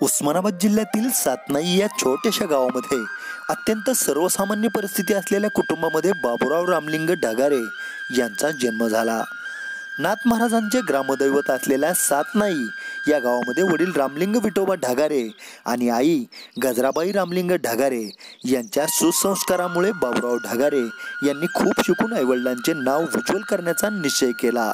उस्मानाबाद जिल्ह्यातील सातनाई या छोट्याशा गावामध्ये अत्यंत सर्वसामान्य परिस्थिती असलेल्या कुटुंबामध्ये बाबूराव रामलिंग ढगारे यांचा जन्म झाला। नाथ महाराजांचे ग्रामदैवत असलेल्या सातनाई या गावामध्ये वडील रामलिंग विठोबा ढगारे आणि आई गजराबाई रामलिंग ढगारे यांच्या सुसंस्कारामुळे बाबूराव ढगारे यांनी खूप शिकून आईवडिलांचे नाव उज्ज्वल करण्याचा निश्चय केला।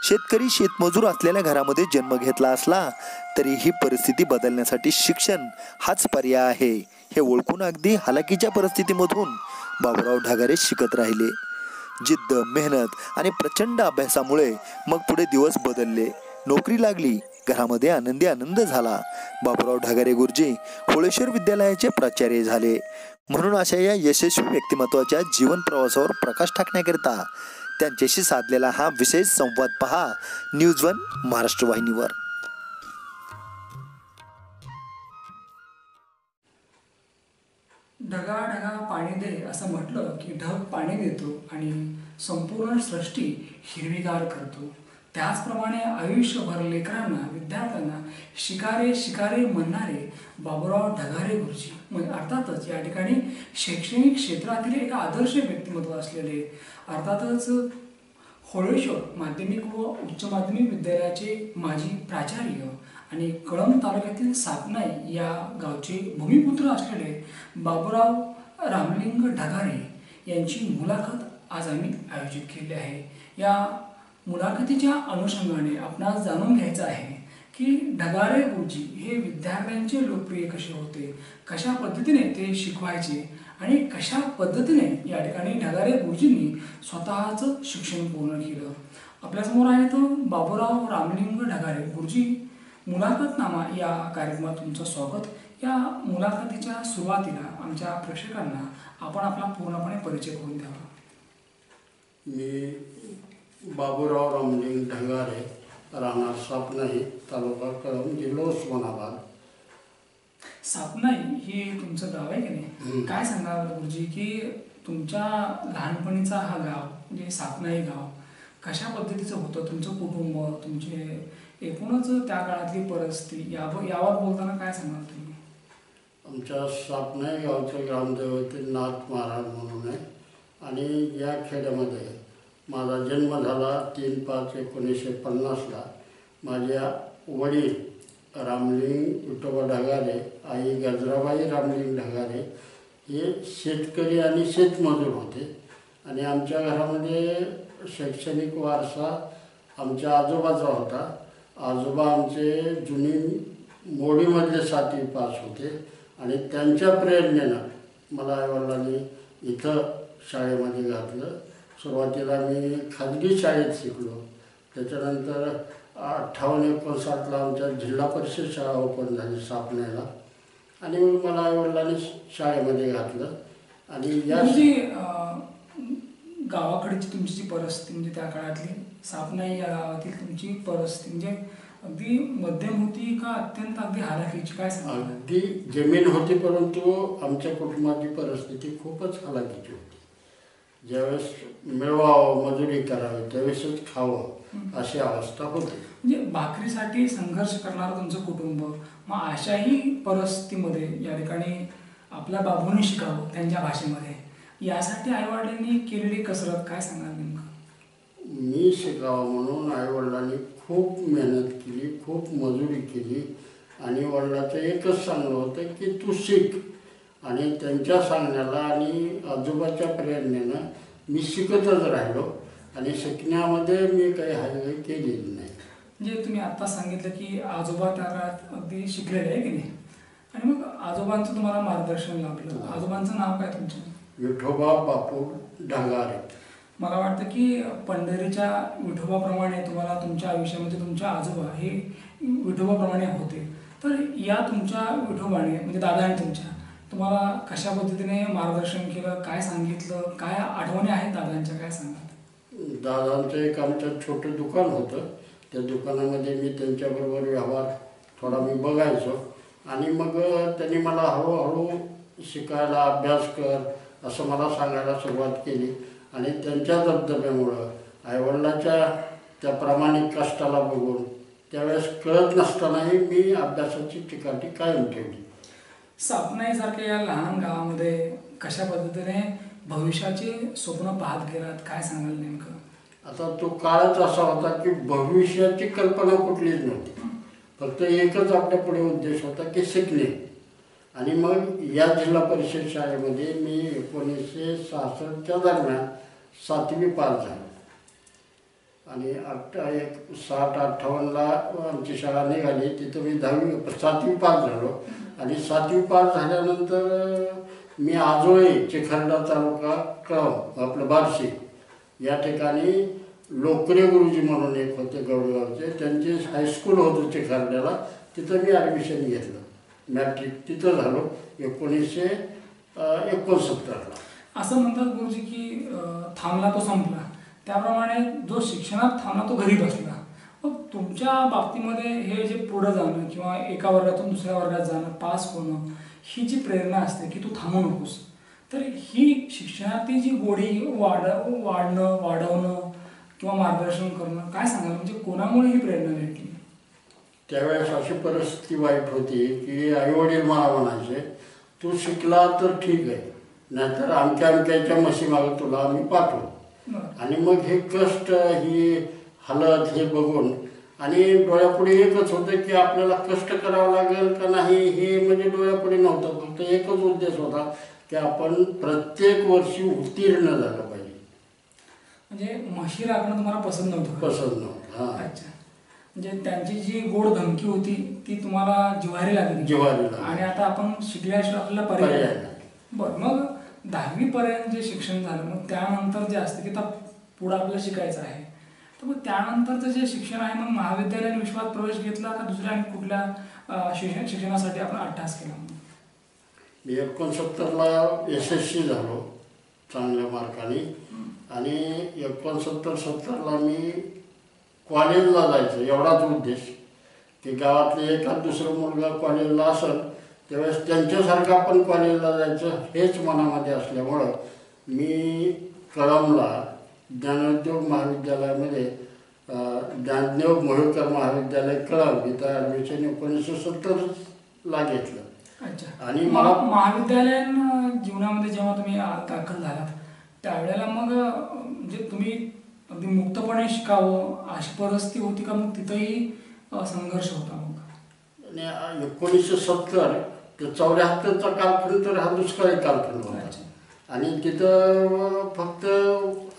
शेतकरी शेतमजूर असलेल्या घरामध्ये जन्म घेतला असला तरी ही परिस्थिती बदलण्यासाठी शिक्षण हाच पर्याय आहे हे ओळखून अगदी हालाकीच्या परिस्थितीमधून बाबूराव ढगारे शिकत राहिले। जिद्द, मेहनत आणि प्रचंड अभ्यासामुळे मग पुढे दिवस बदलले, नोकरी लागली, घरामध्ये आनंद झाला। बाबूराव ढगारे गुरुजी होळेश्वर विद्यालयाचे प्राचार्य झाले। म्हणून अशा या यशस्वी व्यक्तिमत्वाच्या जीवन प्रवासावर प्रकाश टाकण्याकरिता त्यांच्याशी साधलेला हा विशेष संवाद पहा न्यूज वन महाराष्ट्र वाहिनीवर। ढगा ढगा पाणी दे असं म्हटलं की ढग पाणी देतो आणि संपूर्ण सृष्टी हिरवीगार करतो। त्याचप्रमाणे आयुष्यभर लेकरांना, विद्यार्थ्यांना शिकारे शिकारे म्हणणारे बाबूराव ढगारे गुरुजी अर्थातच या ठिकाणी शैक्षणिक क्षेत्रातील एक आदर्श व्यक्तिमत्व असलेले, अर्थातच होळेश्वर माध्यमिक व उच्च माध्यमिक विद्यालयाचे माजी प्राचार्य आणि कळंब तालुक्यातील सातनाई या गावचे भूमिपुत्र असलेले बाबूराव रामलिंग ढगारे यांची मुलाखत आज आम्ही आयोजित केली आहे। या मुलाखतीच्या अनुषंगाने आपणास जाणून घ्यायचं आहे की ढगारे गुरुजी हे विद्यार्थ्यांचे लोकप्रिय कसे होते, कशा पद्धतीने ते शिकवायचे आणि कशा पद्धतीने या ठिकाणी ढगारे गुरुजींनी स्वतःचं शिक्षण पूर्ण केलं। आपल्यासमोर आहे तो बाबूराव रामलिंग ढगारे गुरुजी मुलाखतनामा या कार्यक्रमात तुमचं स्वागत। या मुलाखतीच्या सुरुवातीला आमच्या प्रेक्षकांना आपण आपला पूर्णपणे परिचय करून द्यावा। मी बाबूराव रामलिंग ढगारे, राहणार सापनाई, तालुका कळंब, जिल्हा उस्मानाबाद। सापनाई हे तुमचं गाव आहे की नाही? काय सांगाल गुरुजी की तुमच्या लहानपणीचा हा गाव म्हणजे सापनाई गाव कशा पद्धतीचं होतं, तुमचं कुटुंब, तुमचे एकूणच त्या काळातली परिस्थिती यावर बोलताना काय सांगाल तुम्ही? आमच्या सापनाई गावचं ग्रामदैवत नाथ महाराज म्हणून आहे आणि या खेड्यामध्ये माझा जन्म झाला 3/5/1950ला। माझ्या वडील रामलिंग विठोबा ढगारे, आई गजराबाई रामलिंग ढगारे हे शेतकरी आणि शेतमजूर होते आणि आमच्या घरामध्ये शैक्षणिक वारसा आमच्या आजोबाचा होता। आजोबा आमचे जुनी मोडीमधले 7वी पास होते आणि त्यांच्या प्रेरणेनं मला आईवडिलांनी इथं शाळेमध्ये घातलं। सुरुवातीला मी खाजगी शाळेत शिकलो, त्याच्यानंतर 58-59ला आमच्या जिल्हा परिषद शाळा ओपन झाली सापण्याला आणि मग मला आईवडिलांनी शाळेमध्ये घातलं। आणि या गावाकडची तुमची जी परिस्थिती म्हणजे त्या काळातली सापनाई या गावातील तुमची परिस्थिती म्हणजे अगदी मध्यम होती का अत्यंत अगदी हालाकीची, काय सांगा? अगदी जमीन होती, परंतु आमच्या कुटुंबाची परिस्थिती खूपच हालाकीची होती। ज्यावेळेस मिळवावं, मजुरी करावी, त्यावेळेसच खावं अशी अवस्था होती। म्हणजे भाकरीसाठी संघर्ष करणारं तुमचं कुटुंब, मग अशाही परिस्थितीमध्ये या ठिकाणी आपल्या बाबूंनी शिकावं त्यांच्या भाषेमध्ये, यासाठी आईवडिलांनी केलेली कसरत काय सांगाल नेमकं? मी शिकावं म्हणून आईवडिलांनी खूप मेहनत केली, खूप मजुरी केली आणि वडिलाचं एकच सांगणं होतं की तू शिक। आणि त्यांच्या सांगण्याला आणि आजोबाच्या प्रेरणेनं मी शिकतच राहिलो आणि शिकण्यामध्ये मी काही हायगाई केलेली नाही। म्हणजे तुम्ही आत्ता सांगितलं की आजोबा त्या काळात अगदी शिकलेले आहे की नाही, आणि मग आजोबांचं तुम्हाला मार्गदर्शन लाभलं। आजोबांचं नाव काय तुमचं? विठोबा बापू ढगारे। मला वाटतं की पंढरीच्या विठोबाप्रमाणे तुम्हाला तुमच्या आयुष्यामध्ये तुमच्या आजोबा हे विठोबाप्रमाणे होते, तर या तुमच्या विठोबाने म्हणजे दादाने तुम्हाला कशा पद्धतीने मार्गदर्शन केलं, काय सांगितलं, काय आठवणी आहेत दादांच्या, काय सांगाल? दादांचं एक आमचं छोटं दुकान होतं, त्या दुकानामध्ये मी त्यांच्याबरोबर व्यवहार थोडा मी बघायचो आणि मग त्यांनी मला हळूहळू शिकायला, अभ्यास कर असं मला सांगायला सुरुवात केली आणि त्यांच्या दबदब्यामुळं आईवडिलांच्या त्या प्रामाणिक कष्टाला बघून त्यावेळेस कळत नसतानाही मी अभ्यासाची चिकाटी कायम ठेवली. सापनाईसारख्या या लहान गावामध्ये कशा पद्धतीने भविष्याचे स्वप्न पाहत गेलात, काय सांगाल नेमकं? आता तो काळच असा होता की भविष्याची कल्पना कुठलीच नव्हती. फक्त एकच आपल्या पुढे उद्देश होता की शिकणे. आणि मग या जिल्हा परिषद शाळेमध्ये मी 1966च्या दरम्यान 7वी पास झालो. आणि 60-58ला आमची शाळा निघाली. तिथं मी 7वी पास झालो. आणि 7वी पास झाल्यानंतर मी आजोळे चिखलदरा तालुका कळंब आपलं बार्शी या ठिकाणी लोकरे गुरुजी म्हणून एक होते गौडगावचे, त्यांचे हायस्कूल होतं चिखलदऱ्याला, तिथं मी ॲडमिशन घेतलं. मॅट्रिक तिथं झालो 1969ला. असं म्हणतात गुरुजी की थांबला तो संपला, त्याप्रमाणे जो शिक्षणात थांबला तो घरी बसला. मग तुमच्या बाबतीमध्ये हे जे पुढं जाणं किंवा एका वर्गातून दुसऱ्या वर्गात जाणं, पास होणं, ही जी प्रेरणा असते की तू थांबू नकोस, तर ही शिक्षणातली जी गोडी वाढवणं किंवा मार्गदर्शन करणं, काय सांगाल? म्हणजे कोणामुळे ही प्रेरणा भेटली? त्यावेळेस अशी परिस्थिती वाईट होती की आईवडील मला म्हणायचे, तू शिकला तर ठीक आहे, नाहीतर अमक्या म्हशी मागं तुला आम्ही पाठवू. आणि मग हे कष्ट, ही हालत हे बघून आणि डोळ्यापुढे एकच होतं की आपल्याला कष्ट करावं लागेल का नाही हे म्हणजे डोळ्यापुढे नव्हतं. फक्त एकच उद्देश होता की आपण प्रत्येक वर्षी उत्तीर्ण झालं पाहिजे. म्हणजे म्हशी राखणं तुम्हाला पसंत नव्हतं? पसंत नव्हतं. हां. अच्छा. म्हणजे त्यांची जी गोड धमकी होती ती तुम्हाला जिव्हारी लागली? जिव्हारी लागली. आणि आता आपण शिकल्याशिवाय आपल्याला पर्याय नाही. बरं, मग 10वी पर्यंत जे शिक्षण झालं, मग त्यानंतर जे असतं की आता पुढं आपल्याला शिकायचं आहे, तर मग त्यानंतरचं जे शिक्षण आहे, मग महाविद्यालयीन विश्वात प्रवेश घेतला का दुसऱ्या कुठल्या शिक्षणासाठी आपण अट्टास केला? मी 69ला SSC झालो चांगल्या मार्काने. आणि 69-70ला मी कॉलेजला जायचं एवढाच उद्देश की गावातले एखाद दुसरं मुलगा कॉलेजला असेल त्यावेळेस त्यांच्यासारखं आपण कॉलेजला जायचं हेच मनामध्ये असल्यामुळं मी कळंबला ज्ञानोद्योग महाविद्यालयामध्ये ज्ञानदेव मोहोळकर महाविद्यालय कळंब इथं ॲडमिशन 1970ला घेतलं. अच्छा. आणि मला महाविद्यालयीन जीवनामध्ये जेव्हा तुम्ही दाखल झालात त्यावेळेला मग म्हणजे तुम्ही अगदी मुक्तपणे शिकावं अशी परिस्थिती होती का? मग तिथंही संघर्ष होता? मग 1970 ते 74चा कालखंड तर हा दुष्काळी कालखंड होता. आणि तिथं फक्त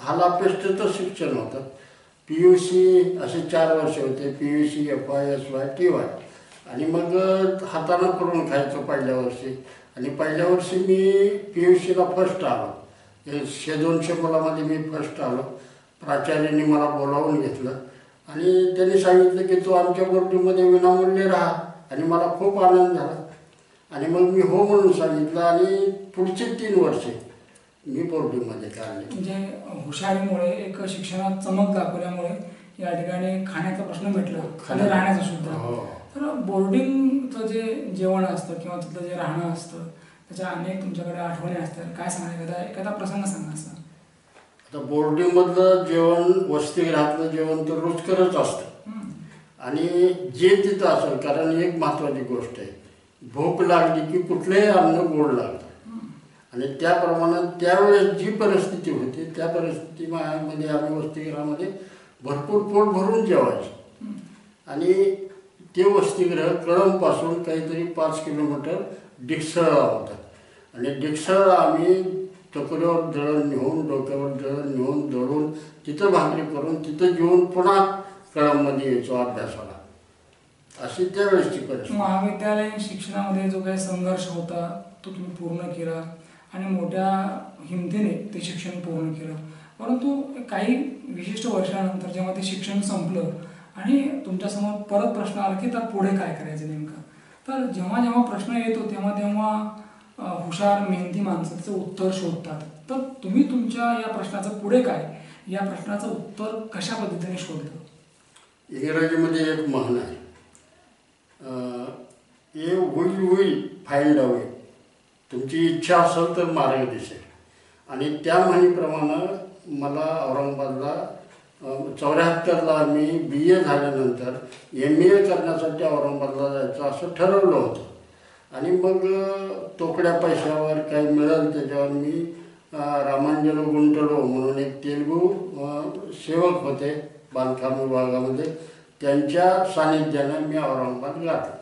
हालापेष्टचं शिक्षण होतं. PUC असे 4 वर्ष होते, PUC, FY, SY, TY. आणि मग हातानं करून खायचं पहिल्या वर्षी. आणि पहिल्या वर्षी मी PUCला फर्स्ट आलो. 100-200 मुलामध्ये मी फर्स्ट आलो. प्राचार्यांनी मला बोलावून घेतलं आणि त्यांनी सांगितलं की तू आमच्या बोर्डिंगमध्ये विनामूल्य राहा. आणि मला खूप आनंद झाला. आणि मग मी हो म्हणून सांगितलं आणि पुढचे 3 वर्षे मी बोर्डिंगमध्ये काढले. म्हणजे हुशारीमुळे, एक शिक्षणात चमक दाखवल्यामुळे या ठिकाणी खाण्याचा प्रश्न मिटला आणि राहण्याचा सुद्धा. तर बोर्डिंगचं जे जेवण असतं किंवा तिथलं जे राहणं असतं त्याच्या अनेक तुमच्याकडे आठवणी असतात. काय सांगा, एखादा प्रसंग सांगा असं. आता बोर्डिंगमधलं जेवण, वसतिगृहातलं जेवण तर रुचकरच असतं. आणि जे तिथं असेल, कारण एक महत्त्वाची गोष्ट आहे, भूक लागली की कुठलंही अन्न गोड लागतं. आणि त्याप्रमाणे त्यावेळेस जी परिस्थिती होती त्या परिस्थितीमध्ये आम्ही वसतिगृहामध्ये भरपूर पोट भरून जेवायचो. आणि ते वसतिगृह कळंबपासून काहीतरी 5 किलोमीटर डिकसळला होता. आणि डिकसळला आम्ही टोकरीवर दळण नेऊन, डोक्यावर दळण नेऊन, दळून तिथं भाकरी करून तिथं जेवून पुन्हा कळंबमध्ये यायचो अभ्यासाला. अशी त्यावेळेसची परिस्थिती. महाविद्यालयीन शिक्षणामध्ये जो काही संघर्ष होता तो तुम्ही पूर्ण केला आणि मोठ्या हिमतीने ते शिक्षण पूर्ण केलं. परंतु काही विशिष्ट वर्षानंतर जेव्हा ते शिक्षण संपलं आणि तुमच्यासमोर परत प्रश्न आला की तर पुढे काय करायचं नेमकं, तर जेव्हा जेव्हा प्रश्न येतो तेव्हा हुशार मेहनती माणसं त्याचं उत्तर शोधतात. तर तुम्ही तुमच्या या प्रश्नाचं पुढे काय, या प्रश्नाचं उत्तर कशा पद्धतीने शोधलं? इंग्रजीमध्ये एक म्हण आहे, ए विल फाइंड अ वे. तुमची इच्छा असेल तर मार्ग दिसेल. आणि त्या म्हणीप्रमाणे मला औरंगाबादला 74ला मी BA झाल्यानंतर MA करण्यासाठी औरंगाबादला जायचं असं ठरवलं होतं. आणि मग तोकड्या पैशावर काही मिळेल त्याच्यावर मी रामांजलो गुंटलो म्हणून एक तेलुगू सेवक होते बांधकाम विभागामध्ये, त्यांच्या सानिध्यानं मी औरंगाबाद गाठलं.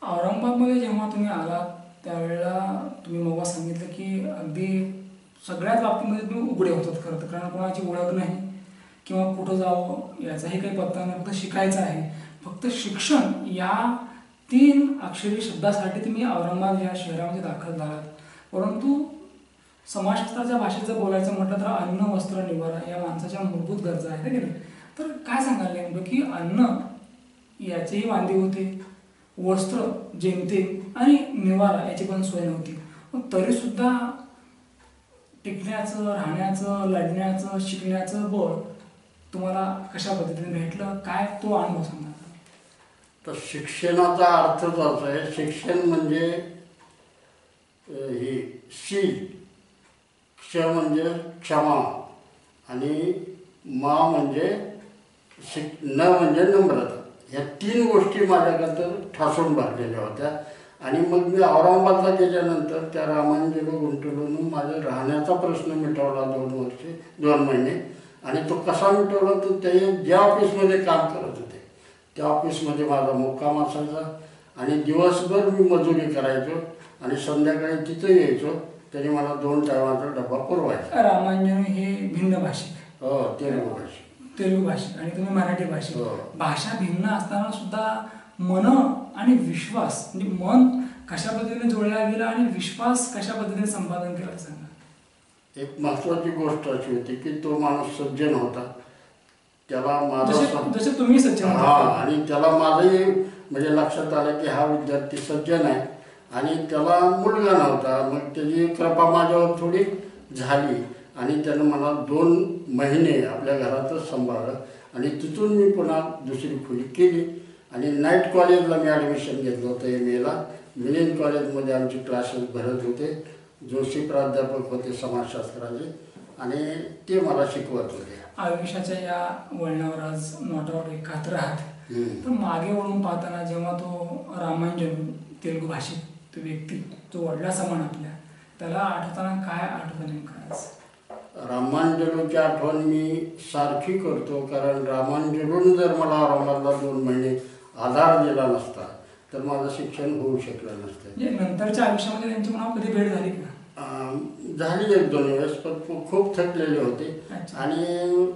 औरंगाबादमध्ये जेव्हा तुम्ही आलात त्यावेळेला तुम्ही मला सांगितलं की अगदी सगळ्याच बाबतीमध्ये तुम्ही उघडे होतात खरं तर, कारण कोणाची ओळख नाही किंवा कुठं जावं याचाही काही पत्ता नाही, फक्त शिकायचं आहे. फक्त शिक्षण या 3 अक्षरी शब्दासाठी तुम्ही औरंगाबाद या शहरामध्ये दाखल झालात. परंतु समाजशास्त्राच्या भाषेत जर बोलायचं म्हटलं तर अन्न वस्त्र निवारा या माणसाच्या मूलभूत गरजा आहेत की नाही. तर काय सांगाल नेमकं की अन्न याचेही वांदे होते, वस्त्र जेमतेम आणि निवारा याची पण सोय नव्हती, पण तरीसुद्धा टिकण्याचं, राहण्याचं, लढण्याचं, शिकण्याचं बळ तुम्हाला कशा पद्धतीने भेटलं, काय तो अनुभव सांगा. तर शिक्षणाचा अर्थच असा आहे, शिक्षण म्हणजे ही शील, क्ष म्हणजे क्षमा आणि मा म्हणजे न म्हणजे नम्रता. ह्या 3 गोष्टी माझ्याकडं ठासून भरलेल्या होत्या. आणि मग मी औरंगाबादला गेल्यानंतर त्या रामांजलो गुंटलोनं माझा राहण्याचा प्रश्न मिटवला 2 महिने. आणि तो कसा मिटवला, तर ते ज्या ऑफिसमध्ये काम करत होते त्या ऑफिसमध्ये माझा मुक्काम असायचा आणि दिवसभर मी मजुरी करायचो आणि संध्याकाळी तिथं यायचो. त्याने मला 2 टायमाचा डबा पुरवायचा. रामांजन हे भिन्न भाषिक, हो, तेलुगू भाषिक आणि तुम्ही मराठी भाषिक. हो. भाषा भिन्न असताना सुद्धा मन आणि विश्वास, म्हणजे मन कशा पद्धतीने जोडला गेला आणि विश्वास कशा पद्धतीने संपादन केला सांगा. एक महत्त्वाची गोष्ट अशी होती की तो माणूस सज्जन होता. त्याला माझा जसे तुम्ही सज्जन आणि त्याला माझंही म्हणजे लक्षात आलं की हा विद्यार्थी सज्जन आहे आणि त्याला मुलगा नव्हता. मग त्याची कृपा माझ्यावर थोडी झाली आणि त्यानं मला 2 महिने आपल्या घरातच सांभाळलं. आणि तिथून मी पुन्हा दुसरी खोली केली आणि नाईट कॉलेजला मी ॲडमिशन घेतलं होतं MAला. मिलिंद कॉलेजमध्ये आमचे क्लासेस भरत होते. जोशी प्राध्यापक होते समाजशास्त्राचे आणि ते मला शिकवत होते. आयुष्याच्या या वळणावर आज नोटावर एकात्र आहात. पण मागे वळून पाहताना जेव्हा तो रामांजन तेलुगू भाषिक तो व्यक्ती जो वडला समान आपल्या, त्याला आठवताना काय आठवतं नेमकं आज? रामांजलोची आठवण मी सारखी करतो, कारण रामांजलोनं जर मला औरंगाबादला 2 महिने आधार दिला नसता तर माझं शिक्षण होऊ शकलं नसतं. म्हणजे नंतरच्या आयुष्यामध्ये त्यांची पुन्हा कधी भेट झाली का? झाली 1-2 वेळेस, पण खूप थकलेले होते आणि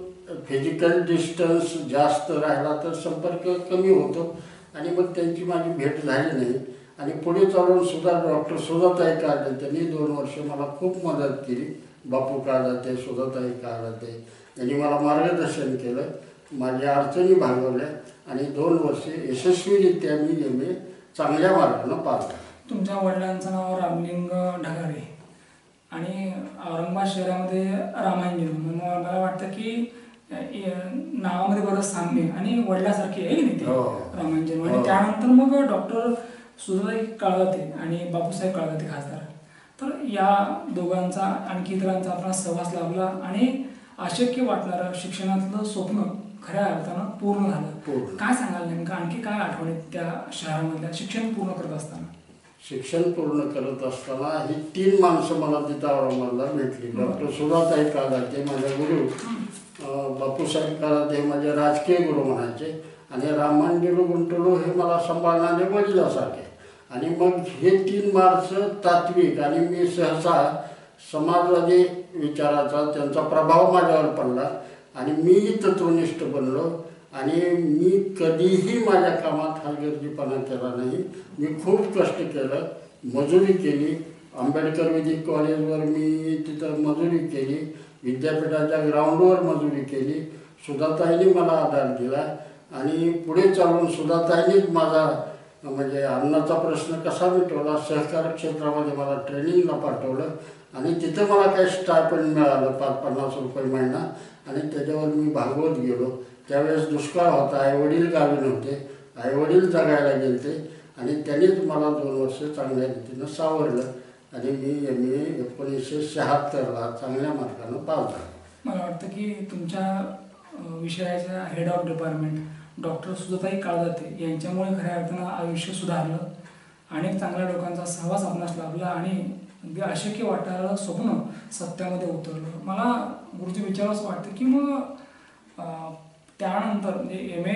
फिजिकल डिस्टन्स जास्त राहिला तर संपर्क कमी होतो आणि मग त्यांची माझी भेट झाली नाही. आणि पुढे चालून सुद्धा डॉक्टर सुधाताई काळजाते त्यांनी 2 वर्ष मला खूप मदत केली. बापू काळजाते, सुधाताई काळजाते यांनी मला मार्गदर्शन केलं, माझ्या अडचणी भागवल्या आणि 2 वर्षे यशस्वीरित्या मी MA चांगल्या मार्गानं पार केला. तुमच्या वडिलांचं नाव रामलिंग ढगारे आणि औरंगाबाद शहरामध्ये रामांजन, मला वाटतं की नावामध्ये बरंच साम्य आणि वडिलासारखे आहे की नाही ते रामांजन. आणि त्यानंतर मग डॉक्टर सुधाताई काळजाते आणि बापूसाहेब काळजाते खासदार. तर या दोघांचा आणखी इतरांचा आपला सहवास लाभला आणि अशक्य वाटणारं शिक्षणातलं स्वप्न खऱ्या अर्थानं पूर्ण झालं. काय सांगाल नेमकं, आणखी काय आठवणी त्या शहरामधल्या शिक्षण पूर्ण करत असताना? शिक्षण पूर्ण करत असताना ही 3 माणसं मला तिथं औरंगाबादला भेटली. डॉक्टर सुधाताई काळजाते माझ्या गुरु, बापूसाहेब काळजाते माझे राजकीय गुरु म्हणायचे आणि रामांजलो गुंटलो हे मला सांभाळणारे वडिलासारखे. आणि मग हे 3 माणसं तात्विक आणि मी सहसा समाजवादी विचाराचा त्यांचा प्रभाव माझ्यावर पडला आणि मीही तत्वनिष्ठ बनलो आणि मी कधीही माझ्या कामात हलगर्जीपणा केला नाही. मी खूप कष्ट केलं, मजुरी केली. आंबेडकर वैदिक कॉलेजवर मी तिथं मजुरी केली, विद्यापीठाच्या ग्राउंडवर मजुरी केली. सुधाताईंनी मला आधार दिला आणि पुढे चालून सुधाताईंनीच माझा म्हणजे अन्नाचा प्रश्न कसा मिटवला. सहकार क्षेत्रामध्ये मला ट्रेनिंगला पाठवलं आणि तिथं मला काही स्टायपेंड मिळालं 5-50 रुपये महिना आणि त्याच्यावर मी भागवत गेलो. त्यावेळेस दुष्काळ होता, आईवडील गावी नव्हते, आईवडील जगायला गेलते आणि त्यांनीच मला 2 वर्ष चांगल्या रीतीनं सावरलं आणि मी MA 1976ला चांगल्या मार्गानं पास झालो. मला वाटतं की तुमच्या विषयाच्या हेड ऑफ डिपार्टमेंट डॉक्टर सुजाताई काळजाते यांच्यामुळे खऱ्या अर्थानं आयुष्य सुधारलं. अनेक चांगल्या लोकांचा सहवास आपणास लाभला आणि अगदी अशक्य वाटणारं स्वप्न सत्यामध्ये उतरलं. मला गुरुजी विचारावंच वाटतं की मग त्यानंतर म्हणजे MA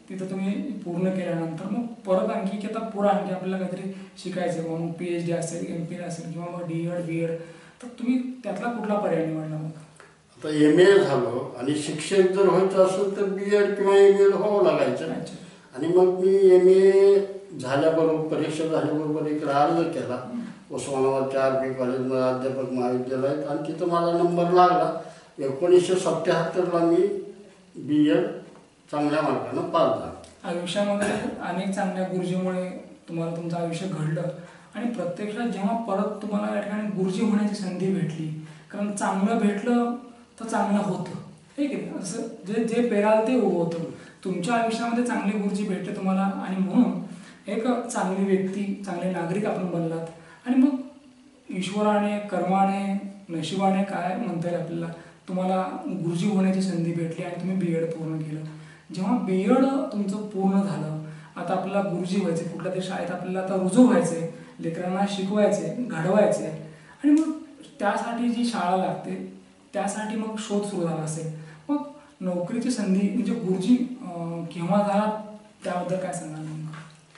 तिथं तुम्ही पूर्ण केल्यानंतर मग परत आणखी की आता पुढं आणखी आपल्याला काहीतरी शिकायचं किंवा मग PhD असेल, MPhil असेल किंवा मग D.Ed, B.Ed, तर तुम्ही त्यातला कुठला पर्याय निवडला मग? आता MA झालो आणि शिक्षक जर व्हायचं असेल तर B.Ed किंवा MA व्हावं लागायचं. आणि मग मी MA झाल्याबरोबर परीक्षा झाल्याबरोबर इकडे अर्ज केला उस्मानाबादच्या RP कॉलेजमध्ये अध्यापक महाविद्यालयात आणि तिथं माझा नंबर लागला. 1977ला मी B.Ed चांगल्या मार्कानं पास झालो. आयुष्यामध्ये अनेक चांगल्या गुरुजीमुळे तुम्हाला तुमचं आयुष्य घडलं आणि प्रत्यक्षात जेव्हा परत तुम्हाला या ठिकाणी गुरुजी होण्याची संधी भेटली, कारण चांगलं भेटलं तर चांगलं होतं, ठीक आहे, असं जे पेराल ते उगवतं. तुमच्या आयुष्यामध्ये चांगले गुरुजी भेटले तुम्हाला आणि म्हणून एक चांगली व्यक्ती, चांगले नागरिक आपण बनलात. आणि मग ईश्वराने, कर्माने, नशिबाने काय म्हणता येईल आपल्याला, तुम्हाला गुरुजी होण्याची संधी भेटली आणि तुम्ही B.Ed पूर्ण केलं. जेव्हा B.Ed तुमचं पूर्ण झालं, आता आपल्याला गुरुजी व्हायचे, कुठल्या तरी शाळेत आपल्याला आता रुजू व्हायचे, लेकरांना शिकवायचे, घडवायचे आणि मग त्यासाठी जी शाळा लागते त्यासाठी मग शोध सुरू झाला असेल. मग नोकरीची संधी म्हणजे गुरुजी केव्हा झाला त्याबद्दल काय सांगाल?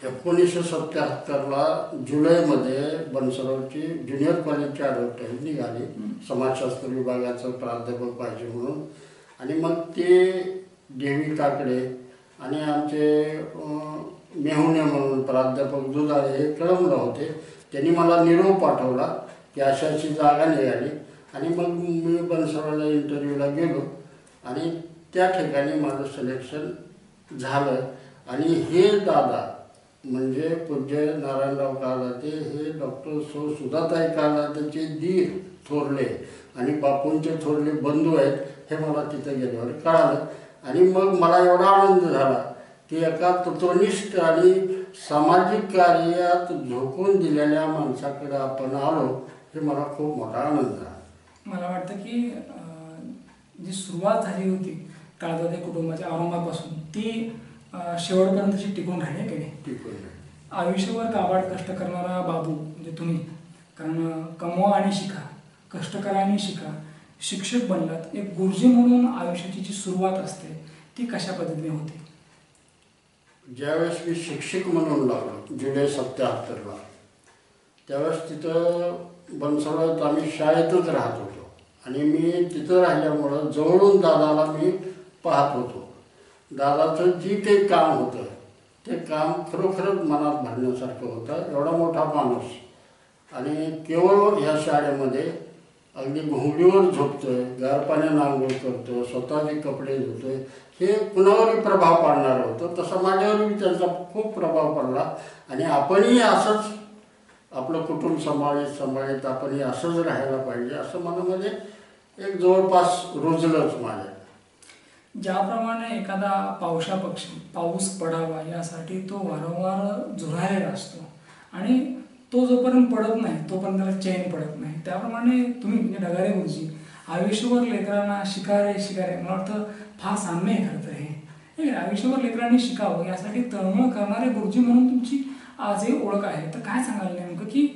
1977ला जुलैमध्ये बनसरोवरची ज्युनियर कॉलेजची ॲडव्हर्टाईज निघाली समाजशास्त्र विभागाचं प्राध्यापक पाहिजे म्हणून. आणि मग ते देवी काकडे आणि आमचे मेहुणे म्हणून प्राध्यापक दुधाळे हे कळमला होते. त्यांनी मला निरोप पाठवला की अशी जागा निघाली. आणि मग मी बनसरोवरला इंटरव्ह्यूला गेलो आणि त्या ठिकाणी माझं सिलेक्शन झालं. आणि हे दादा म्हणजे पूज्य नारायणराव काळजाते हे डॉक्टर सुधाताई काळजातेचे दीर थोरले आणि बापूंचे थोरले बंधू आहेत हे मला तिथं गेल्यावर कळालं. आणि मग मला एवढा आनंद झाला की एका तत्वनिष्ठ आणि सामाजिक कार्यात झोकून दिलेल्या माणसाकडे आपण आलो हे मला खूप मोठा आनंद झाला. मला वाटतं की जी सुरुवात झाली होती काळजाते कुटुंबाच्या औरंगाबादपासून ती शेवटपर्यंतची टिकून राहिली की नाही? टिकून आयुष्यभर काबाड कष्ट करणारा बाबू म्हणजे तुम्ही, कारण कमवा आणि शिका, कष्ट करा आणि शिका, शिक्षक बनलात. एक गुरुजी म्हणून आयुष्याची जी सुरुवात असते ती कशा पद्धतीने होते? ज्यावेळेस मी शिक्षक म्हणून लागलो जुलै 77ला, त्यावेळेस तिथं बनसरोवरात आम्ही शाळेतच राहत होतो आणि मी तिथं राहिल्यामुळं जवळून दादाला मी पाहत होतो. दादाचं जी काही काम होतं ते काम खरोखरच मनात भरण्यासारखं होतं. एवढा मोठा माणूस आणि केवळ ह्या शाळेमध्ये अगदी घोंगडीवर झोपतोय, गार पाण्यानं आंघोळ करतो, स्वतःचे कपडे धुतोय, हे कुणावरही प्रभाव पाडणारं होतं. तसं माझ्यावरही त्यांचा खूप प्रभाव पडला. आणि आपणही असंच आपलं कुटुंब सांभाळीत आपणही असंच राहायला पाहिजे असं मनामध्ये एक जवळपास रुजलंच माझ्या. ज्याप्रमाणे एखादा पावसा पक्षी पाऊस पडावा यासाठी तो वारंवार झुरायला असतो आणि तो जोपर्यंत पडत नाही तोपर्यंत त्याला चैन पडत नाही, त्याप्रमाणे तुम्ही म्हणजे ढगारे गुरुजी आयुष्यभर लेकरांना शिकारे मला वाटतं फार साम्य आहे खरं तर हे. आयुष्यभर लेकरांनी शिकावं यासाठी तळमळ करणारे गुरुजी म्हणून तुमची आजही ओळख आहे. तर काय सांगाल नेमकं की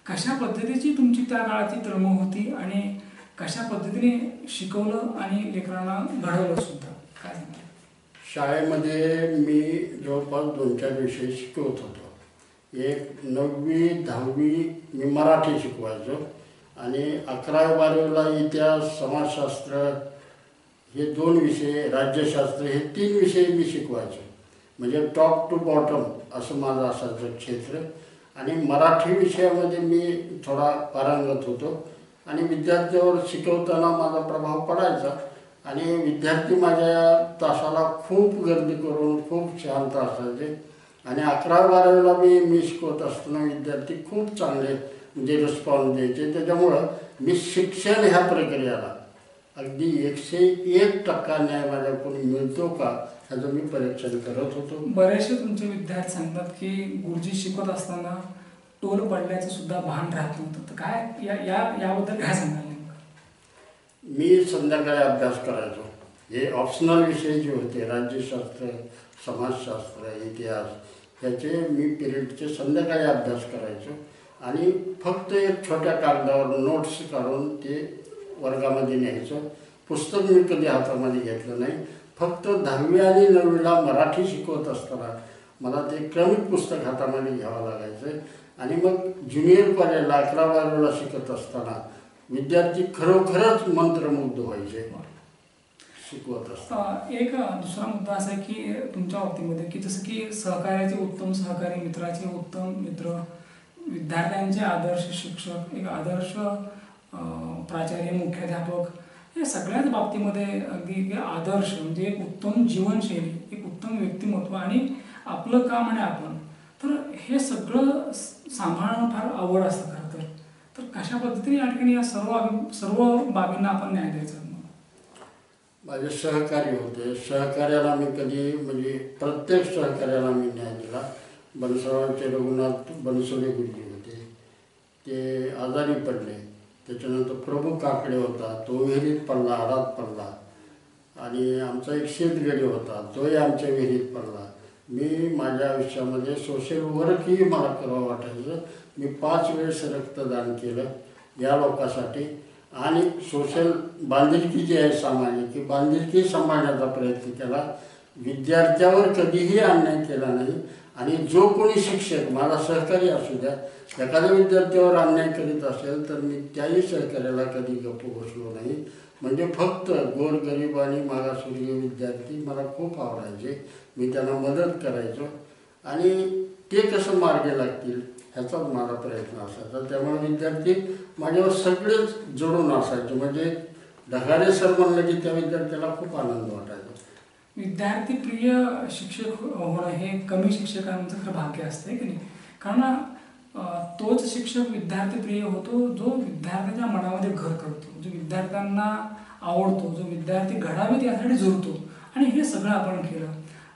कशा पद्धतीची तुमची त्या काळाची तळमळ होती आणि कशा पद्धतीने शिकवलं आणि लेकरांना घडवलं सुद्धा, काय सांगाल? शाळेमध्ये मी जवळपास 2-4 विषय शिकवत होतो. एक 9वी 10वी मी मराठी शिकवायचो आणि 11वी 12वीला इतिहास, समाजशास्त्र हे 2 विषय, राज्यशास्त्र हे 3 विषय मी शिकवायचो. म्हणजे टॉप टू बॉटम असं माझं असायचं क्षेत्र. आणि मराठी विषयामध्ये मी थोडा पारंगत होतो आणि विद्यार्थ्यावर शिकवताना माझा प्रभाव पडायचा. आणि विद्यार्थी माझ्या तासाला खूप गर्दी करून खूप शांत असायचे. आणि 11वी 12वीला मी शिकवत असताना विद्यार्थी खूप चांगले म्हणजे रिस्पॉन्स द्यायचे. त्याच्यामुळं मी शिक्षण ह्या प्रक्रियेला अगदी 101% न्याय माझ्याकडून मिळतो का ह्याचं मी परीक्षण करत होतो. बरेचसे तुमचे विद्यार्थी सांगतात की गुरुजी शिकवत असताना टोल पडल्याचं सुद्धा भान राहत नव्हतं. तर काय याबद्दल काय सांगाल? मी संध्याकाळी अभ्यास करायचो. हे ऑप्शनल विषय जे होते राज्यशास्त्र, समाजशास्त्र, इतिहास ह्याचे मी पिरियडचे संध्याकाळी अभ्यास करायचो आणि फक्त एक छोट्या कागदावर नोट्स काढून ते वर्गामध्ये न्यायचं. पुस्तक मी कधी हातामध्ये घेतलं नाही. फक्त 10वी आणि 9वीला मराठी शिकवत असताना मला ते क्रमिक पुस्तक हातामध्ये घ्यावं लागायचं आणि मग ज्युनियर कॉलेजला 11-12वीला शिकत असताना विद्यार्थी खरोखरच मंत्रमुग्ध व्हायचे शिकवत असताना. एक दुसरा मुद्दा असा आहे की तुमच्या बाबतीमध्ये की जसं की सहकार्याचे उत्तम सहकारी, मित्राचे उत्तम मित्र, विद्यार्थ्यांचे आदर्श शिक्षक, एक आदर्श प्राचार्य, मुख्याध्यापक, या सगळ्याच बाबतीमध्ये अगदी आदर्श म्हणजे एक उत्तम जीवनशैली, एक उत्तम व्यक्तिमत्व आणि आपलं काम आणि आपण, तर हे सगळं सांभाळणं फार आवड असतं खरं तर. तर कशा पद्धतीने या ठिकाणी या सर्व बाबींना आपण न्याय द्यायचा? माझे सहकारी होते. सहकार्याला मी कधी म्हणजे प्रत्येक सहकार्याला मी न्याय दिला. बनसोडचे रघुनाथ बनसोडे गुरुजी होते, ते आजारी पडले. त्याच्यानंतर प्रभू काकडे होता, तो विहिरीत पडला, आडात पडला. आणि आमचा एक शेतगडी होता, तोही आमच्या विहिरीत पडला. मी माझ्या आयुष्यामध्ये सोशल वर्कही मला करावं वाटायचं. मी 5 वेळेस रक्तदान केलं या लोकांसाठी आणि सोशल बांधिलकी जी आहे सामाजिक, की बांधिलकी सांभाळण्याचा प्रयत्न केला. विद्यार्थ्यावर कधीही अन्याय केला नाही. आणि जो कोणी शिक्षक मला सहकारी असू द्या, एखाद्या विद्यार्थ्यावर अन्याय करीत असेल तर मी त्याही सहकार्याला कधी गप्प बसलो नाही. म्हणजे फक्त गोरगरीब आणि मागासवर्गीय विद्यार्थी मला खूप आवडायचे. मी त्यांना मदत करायचो आणि ते कसं मार्गी लागतील ह्याचाच माझा प्रयत्न असायचा. त्यामुळे विद्यार्थी माझ्यावर सगळेच जोडून असायचे. म्हणजे ढगारे सर म्हणलं की त्या विद्यार्थ्याला खूप आनंद वाटायचा. विद्यार्थीप्रिय शिक्षक होणं हे कमी शिक्षकांचं खरं भाग्य असतं की नाही? कारण तोच शिक्षक विद्यार्थीप्रिय होतो जो विद्यार्थ्याच्या मनामध्ये घर करतो, जो विद्यार्थ्यांना आवडतो, जो विद्यार्थी घडावेत यासाठी झुरतो. आणि हे सगळं आपण केलं.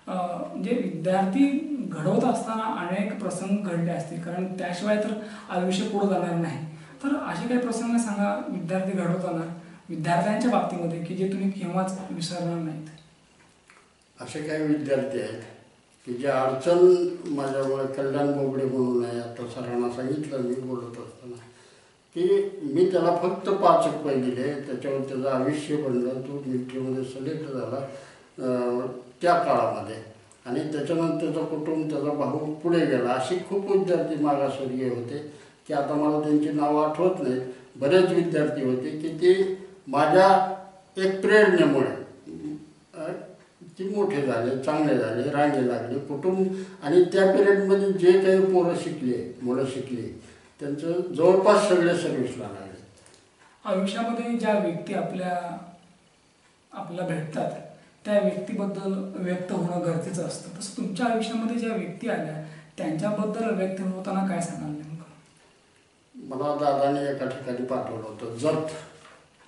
म्हणजे विद्यार्थी घडवत असताना अनेक प्रसंग घडले असतील, कारण त्याशिवाय तर आयुष्य पुढे जाणार नाही. तर असे काही प्रसंग सांगा विद्यार्थी घडवताना विद्यार्थ्यांच्या बाबतीमध्ये की जे तुम्ही केव्हाच विसरणार नाहीत. असे काही विद्यार्थी आहेत की जे अडचण माझ्यामुळे, कल्याण बोबडे म्हणून आहे, आता सरांना सांगितलं मी बोलत असताना की मी त्याला फक्त 5 रुपये दिले, त्याच्यावर त्याचं आयुष्य बनलं. तो मिलिटरीमध्ये सिलेक्ट झाला त्या काळामध्ये आणि त्याच्यानंतर त्याचं कुटुंब, त्याचा भाऊ पुढे गेला. असे खूप विद्यार्थी मागासवर्गीय होते की आता मला त्यांची नावं आठवत नाहीत. बरेच विद्यार्थी होते की ते माझ्या एक प्रेरणेमुळे ती मोठे झाले, चांगले झाले, रांगे लागले. कुटुंब आणि त्या पिरियडमध्ये जे काही मुलं शिकली त्यांचं जवळपास सगळे सर्व्हिसला लागले. आयुष्यामध्ये ज्या व्यक्ती आपल्याला भेटतात त्या व्यक्तीबद्दल व्यक्त होणं गरजेचं असतं. तसं तुमच्या आयुष्यामध्ये ज्या व्यक्ती आल्या त्यांच्याबद्दल व्यक्त होताना काय सांगाल नेमकं? मला दादाने एका ठिकाणी पाठवलं होतं,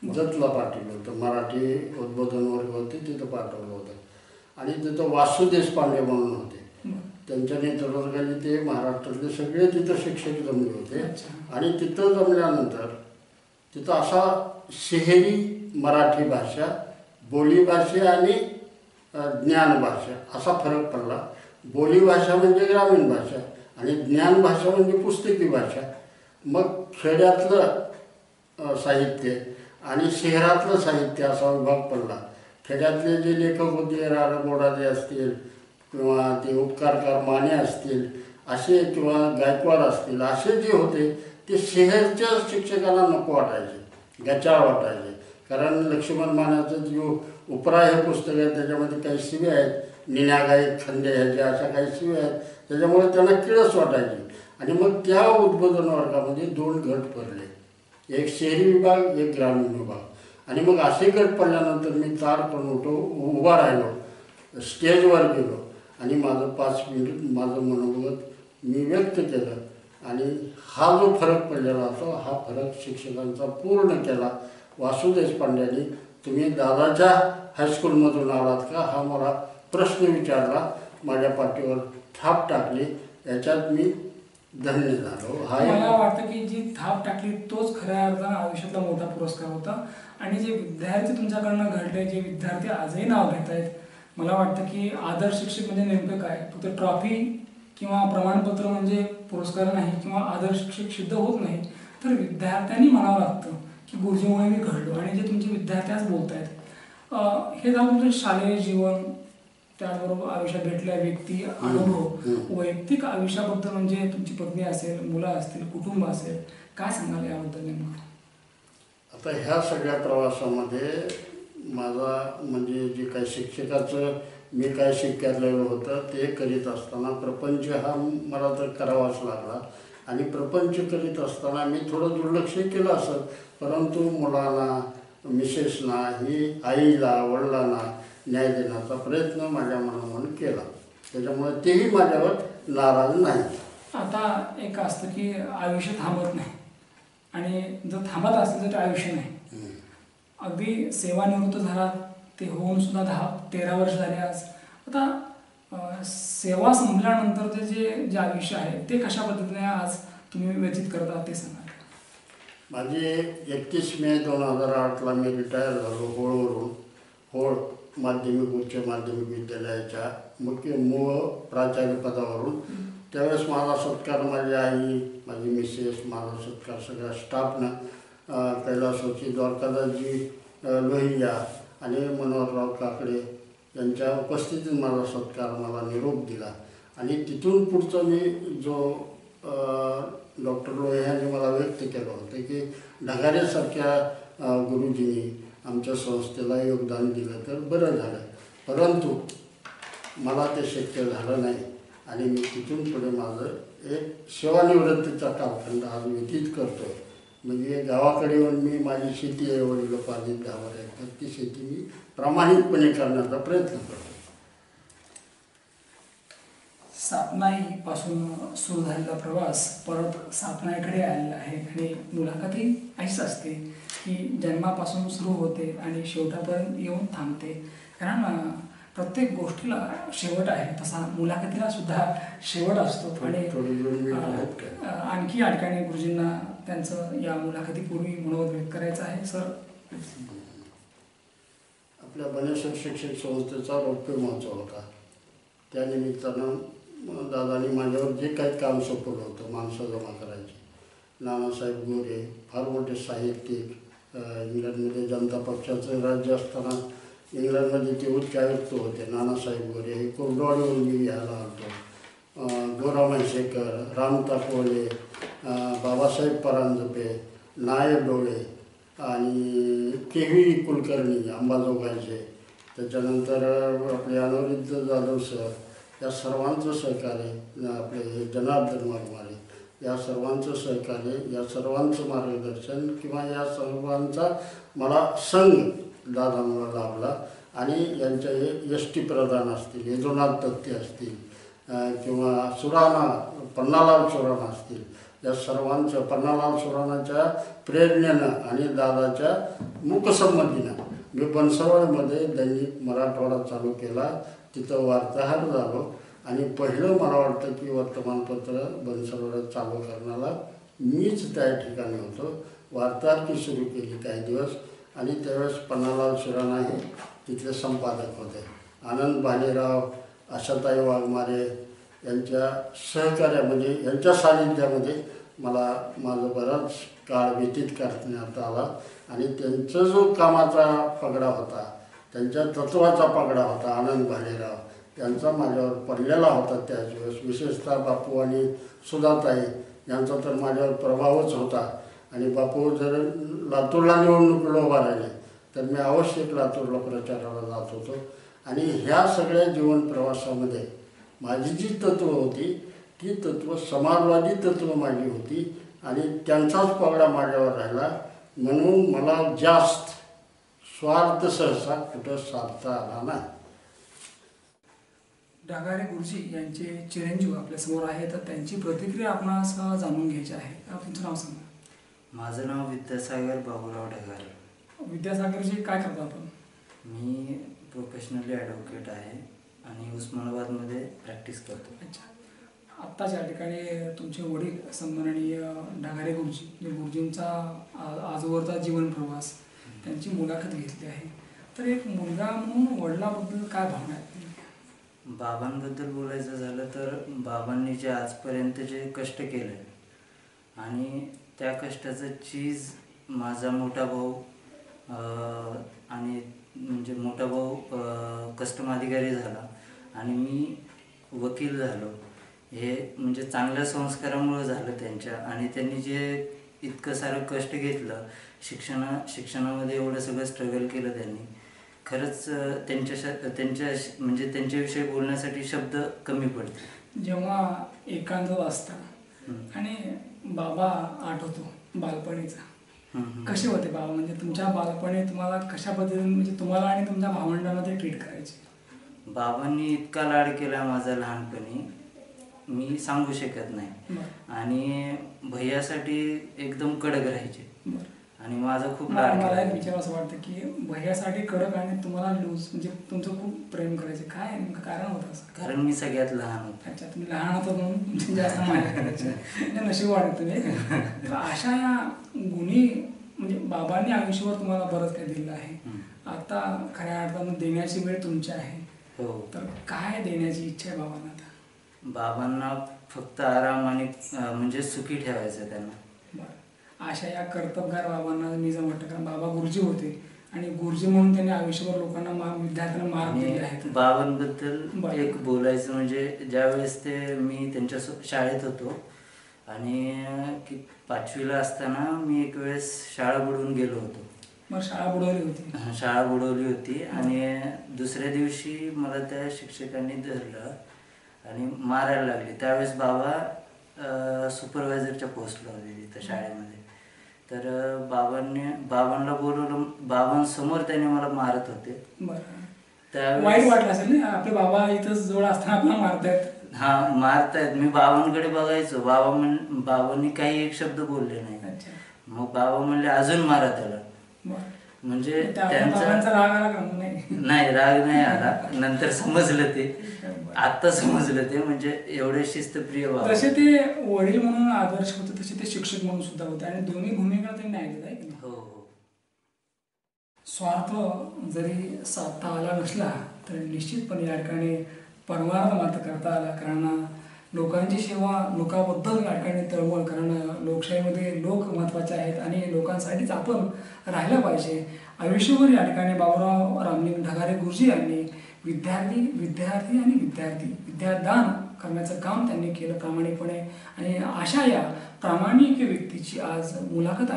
जतला पाठवलं होतं. मराठी उद्बोधन वर्ग होते, तिथं पाठवलं होतं. आणि तिथं वासू देशपांडे म्हणून होते. त्यांच्या नेतृत्वाखाली ते महाराष्ट्रातले सगळे तिथं शिक्षक जमले होते. आणि तिथं जमल्यानंतर तिथं असा शहरी मराठी भाषा, बोलीभाषा आणि ज्ञानभाषा असा फरक पडला. बोलीभाषा म्हणजे ग्रामीण भाषा आणि ज्ञानभाषा म्हणजे पुस्तकी भाषा. मग खेड्यातलं साहित्य आणि शहरातलं साहित्य असा विभाग पडला. खेड्यातले जे लेखक होते, बोडादे असतील किंवा ते उपकारकार माने असतील असे, किंवा गायकवाड असतील, असे जे होते ते शहरच्या शिक्षकाला नको वाटायचे, गचाळ वाटायचे. कारण लक्ष्मण मानाचं जो उपरा हे पुस्तक आहे त्याच्यामध्ये काही शिव्या आहेत, निनागायत खंडे ह्याच्या अशा काही शिव्या आहेत, त्याच्यामुळे त्यांना किळस वाटायची. आणि मग त्या उद्बोधन वर्गामध्ये 2 गट पडले, एक शहरी विभाग, एक ग्रामीण विभाग. आणि मग असे गट पडल्यानंतर मी ताडकन उभा राहिलो, स्टेजवर गेलो आणि माझं 5 मिनिट माझं मनोगत मी व्यक्त केलं. आणि हा जो फरक पडलेला होता हा फरक शिक्षकांचा पूर्ण केला. वासू देशपांड्यांनी तुम्ही दादाच्या हायस्कूलमधून आलात का हा मला प्रश्न विचारला, माझ्या पाठीवर थाप टाकली. याच्यात मी धन्य झालो. हा मला वाटतं की जी थाप टाकली तोच खऱ्या अर्थानं आयुष्यातला मोठा पुरस्कार होता. आणि जे विद्यार्थी तुमच्याकडनं घडले, जे विद्यार्थी आजही नाव घेत आहेत, मला वाटतं की आदर्श शिक्षक म्हणजे नेमकं काय, फक्त ट्रॉफी किंवा प्रमाणपत्र म्हणजे पुरस्कार नाही, किंवा आदर्श शिक्षक सिद्ध होत नाही, तर विद्यार्थ्यांनी म्हणावं लागतं की गुरुजीमुळे मी घडलो. आणि जे तुमचे विद्यार्थी आज बोलत आहेत, हे झालं तुमचं शालेय जीवन, त्याचबरोबर आयुष्यात भेटलेल्या व्यक्ती, अनुभव. वैयक्तिक आयुष्याबद्दल म्हणजे तुमची पत्नी असेल, मुलं असतील, कुटुंब असेल, काय सांगाल याबद्दल नेमकं? आता ह्या सगळ्या प्रवासामध्ये माझा म्हणजे जे काही शिक्षकाचं मी काय शिकलेलं होतं ते करीत असताना प्रपंच हा मला तर करावाच लागला. आणि प्रपंच करीत असताना मी थोडं दुर्लक्ष केलं असं, परंतु मुलांना, मिसेसना, ही आईला, वडिलांना न्याय देण्याचा प्रयत्न माझ्या मनामन केला. त्याच्यामुळे तेही माझ्यावर नाराज नाही. आता एक असतं की आयुष्य थांबत नाही, आणि जर थांबत असेल तर ते आयुष्य नाही. अगदी सेवानिवृत्त झाला ते होऊन सुद्धा 10-13 वर्ष झाले आज. आता सेवा संपल्यानंतरचे जे आयुष्य आहे ते कशा पद्धतीने आज तुम्ही व्यतीत करता ते सांगा. माझे 31 मे 2008ला मी रिटायर झालो होळवरून. होळ माध्यमिक उच्च माध्यमिक विद्यालयाच्या मूळ प्राचार्य पदावरून. त्यावेळेस माझा सत्कार माझी आई, माझी मिसेस, माझा सत्कार सगळ्या स्टाफनं कैलासवासी द्वारकादासजी लोहिया आणि मनोहरराव काकडे यांच्या उपस्थितीत माझा सत्कार, मला निरोप दिला. आणि तिथून पुढचं मी जो डॉक्टर लोहियांनी मला व्यक्त केलं होतं की ढगारेसारख्या गुरुजींनी आमच्या संस्थेला योगदान दिलं तर बरं झालं, परंतु मला ते शक्य झालं नाही. आणि मी तिथून पुढे माझं एक सेवानिवृत्तीचा कालखंड आज व्यतीत करतो आहे. म्हणजे गावाकडे येऊन मी माझी शेती आहे, वडिलोपार्जित 10 एकर, ती शेती मी प्रामाणिकपणे करण्याचा प्रयत्न करतो. सापनाईपासून सुरू झालेला प्रवास परत सापनाईकडे आलेला आहे. आणि मुलाखती अशीच असते की जन्मापासून सुरू होते आणि शेवटापर्यंत येऊन थांबते. कारण प्रत्येक गोष्टीला शेवट आहे, तसा मुलाखतीला सुद्धा शेवट असतो. आणि आणखी या ठिकाणी गुरुजींना त्यांचं या मुलाखतीपूर्वी मनोगत व्यक्त करायचं आहे. सर, आपल्या बनेश्वर शिक्षक संस्थेचा रौप्य महोत्सव होता. त्यानिमित्तानं दादानी माझ्यावर जे काही काम सोपवलं होतं, माणसं जमा करायची. नानासाहेब गोरे फार मोठे साहित्यिक, इंग्लंडमध्ये जनता पक्षाचं राज्य असताना इंग्लंडमध्ये ते उच्च आयुक्त होते. नानासाहेब गोरे हे कोरडवाडीवरून मी घ्यायला आलो. गोरा म्हैसेकर, राम ताकवले, बाबासाहेब परांजपे, नाय डोळे आणि के.व्ही. कुलकर्णी अंबाजोगाईचे, त्याच्यानंतर आपले अनिरुद्ध जाधव सर, या सर्वांचं सहकार्य, आपले जनार्दन वाघमारे, या सर्वांचं सहकार्य, या सर्वांचं मार्गदर्शन किंवा या सर्वांचा मला संघ दादामुळं लाभला. आणि यांच्या एस टी प्रधान असतील, यदुनाथ दत्ते असतील किंवा सुराणा पन्नालाल सुराणा असतील, या सर्वांचं, पन्नालाल सुराणाच्या प्रेरणेनं आणि दादाच्या मूकसंमतीनं मी बनसवाडमध्ये दैनिक मराठवाडा चालू केला. तिथं वार्ताहर झालो आणि पहिलं मला वाटतं की वर्तमानपत्र बनसवाड्यात चालू करण्याला मीच त्या ठिकाणी होतो. वार्ताहरकी सुरू केली काही दिवस. आणि त्यावेळेस पन्नालाल सुराणा हे तिथले संपादक होते. आनंद भालेराव, आशाताई वाघमारे यांच्या सहकार्यामध्ये, यांच्या सानिध्यामध्ये मला माझं बराच काळ व्यतीत करण्यात आला. आणि त्यांचा जो कामाचा पगडा होता, त्यांच्या तत्त्वाचा पगडा होता, आनंद भालेराव यांचा माझ्यावर पडलेला होता त्याच वेळेस. विशेषतः बापू आणि सुधाताई यांचा तर माझ्यावर प्रभावच होता. आणि बापू जर लातूरला निवडणुकीला उभा राहिले तर मी आवश्यक लातूरला प्रचाराला जात होतो. आणि ह्या सगळ्या जीवन प्रवासामध्ये माझी जी तत्त्व होती ती तत्त्व समाजवादी तत्त्व माझी होती. आणि त्यांचाच पगडा माझ्यावर राहिला. म्हणून मला जास्त स्वार्थ सहसा कुठं साधता आला नाही. ढगारे गुरुजी यांचे चिरंजीव आपल्यासमोर आहे, तर त्यांची प्रतिक्रिया आपणास जाणून घ्यायची आहे. तुमचं नाव सांगा. माझं नाव विद्यासागर बाबूराव ढगारे. विद्यासागरजी, काय करता आपण? मी प्रोफेशनली ॲडव्होकेट आहे आणि उस्मानाबादमध्ये प्रॅक्टिस करतो. अच्छा. आत्ताच या ठिकाणी तुमचे वडील सन्माननीय ढगारे गुरुजी जे गुरुजींचा आजवरचा जीवन प्रवास त्यांची मुलाखत घेतली आहे. तर एक मुलगा म्हणून वडिलाबद्दल काय भावना आहेत? बाबांबद्दल बोलायचं झालं तर बाबांनी जे आजपर्यंत जे कष्ट केले आणि त्या कष्टाचं चीज माझा मोठा भाऊ आणि म्हणजे मोठा भाऊ कस्टम अधिकारी झाला आणि मी वकील झालो. हे म्हणजे चांगल्या संस्कारामुळे झालं त्यांच्या. आणि त्यांनी जे इतकं सारं कष्ट घेतलं शिक्षणामध्ये एवढं सगळं स्ट्रगल केलं त्यांनी. खरंच म्हणजे त्यांच्याविषयी बोलण्यासाठी शब्द कमी पडते. जेव्हा एकांत वाजता आणि बाबा आठवतो बालपणीचा, कसे होते बाबा? म्हणजे तुमच्या बालपणी तुम्हाला कशा पद्धतीने म्हणजे तुम्हाला आणि तुमच्या भावंडांना ते ट्रीट करायचे? बाबांनी इतका लाड केला माझा लहानपणी मी सांगू शकत नाही. आणि भैयासाठी एकदम कडक राहायचे आणि माझा खूप लाड केला. मला एक विचार असं वाटतं की भैयासाठी कडक आणि तुम्हाला लूज म्हणजे तुमचं खूप प्रेम करायचे. काय नेमकं कारण होतं असं? कारण मी सगळ्यात लहान होतो. अच्छा, तुम्ही लहान होतो म्हणून जास्त माया करायचे. नशीब वाटत तुम्ही. तर अशा या गुणी म्हणजे बाबांनी आयुष्यावर तुम्हाला बरंच काही दिलं आहे. आता खऱ्या अर्थानं देण्याची वेळ तुमची आहे. हो. तर काय देण्याची इच्छा आहे बाबांना? आता बाबांना फक्त आराम आणि म्हणजे सुखी ठेवायचं त्यांना. बरं, अशा या कर्तबगार बाबांना मी जर म्हटलं, कारण बाबा गुरुजी होते आणि गुरुजी म्हणून त्यांनी आयुष्यभर लोकांना विद्यार्थ्यांना मार्ग दिले आहेत. बाबांबद्दल एक बोलायचं म्हणजे ज्यावेळेस मी त्यांच्या शाळेत होतो आणि की 5वीला असताना मी एक वेळेस शाळा बुडवून गेलो होतो. मग शाळा बुडवली होती? शाळा बुडवली होती आणि दुसऱ्या दिवशी मला त्या शिक्षकांनी धरलं आणि मारायला लागले. त्यावेळेस बाबा सुपरवायझरच्या पोस्टला होते तिथं शाळेमध्ये. तर बाबांना बोलवलं. बाबांसमोर त्याने मला मारत होते. त्यावेळेस वाईट वाटलं असेल ना, आपले बाबा इथं जवळ असताना आपल्याला मारतायत. हा, मारतायत. मी बाबांकडे बघायचो. बाबांनी काही एक शब्द बोलले नाही. मग बाबा म्हणले अजून मारा त्याला. म्हणजे त्यांचा राग आला का? नाही, राग नाही आला. नंतर समजलं ते. आता समजलं ते. म्हणजे एवढे शिस्तप्रिय बाबा. तसे ते वडील म्हणून आदर्श होते, तसे ते शिक्षक म्हणून सुद्धा होते आणि दोन्ही भूमिका त्यांनी ऐकल्या आहे. हो. स्वार्थ जरी साधता आला नसला तर निश्चितपणे या ठिकाणी परमार्थ मात्र करता आला. कारण लोकांची सेवा, लोकांबद्दल या ठिकाणी तळमळ. कारण लोकशाहीमध्ये लोक महत्त्वाचे आहेत आणि लोकांसाठीच आपण राहिलं पाहिजे. आयुष्यभर या ठिकाणी बाबुराव रामलिंग ढगारे गुरुजी यांनी विद्यार्थी आणि विद्यादान करण्याचं काम त्यांनी केलं प्रामाणिकपणे. आणि अशा या प्रामाणिक व्यक्तीची आज मुलाखत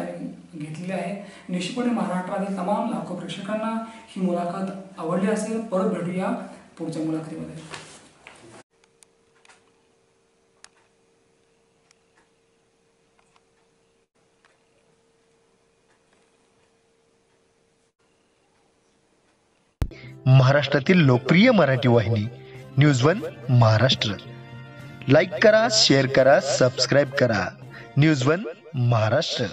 घेतलेली आहे. निश्चितपणे महाराष्ट्रातील तमाम लाखो प्रेक्षकांना ही मुलाखत आवडली असेल. परत भेटूया पुढच्या मुलाखतीमध्ये. महाराष्ट्रातील लोकप्रिय मराठी वाहिनी न्यूज1 महाराष्ट्र. लाईक करा, शेअर करा, सबस्क्राईब करा. न्यूज1 महाराष्ट्र.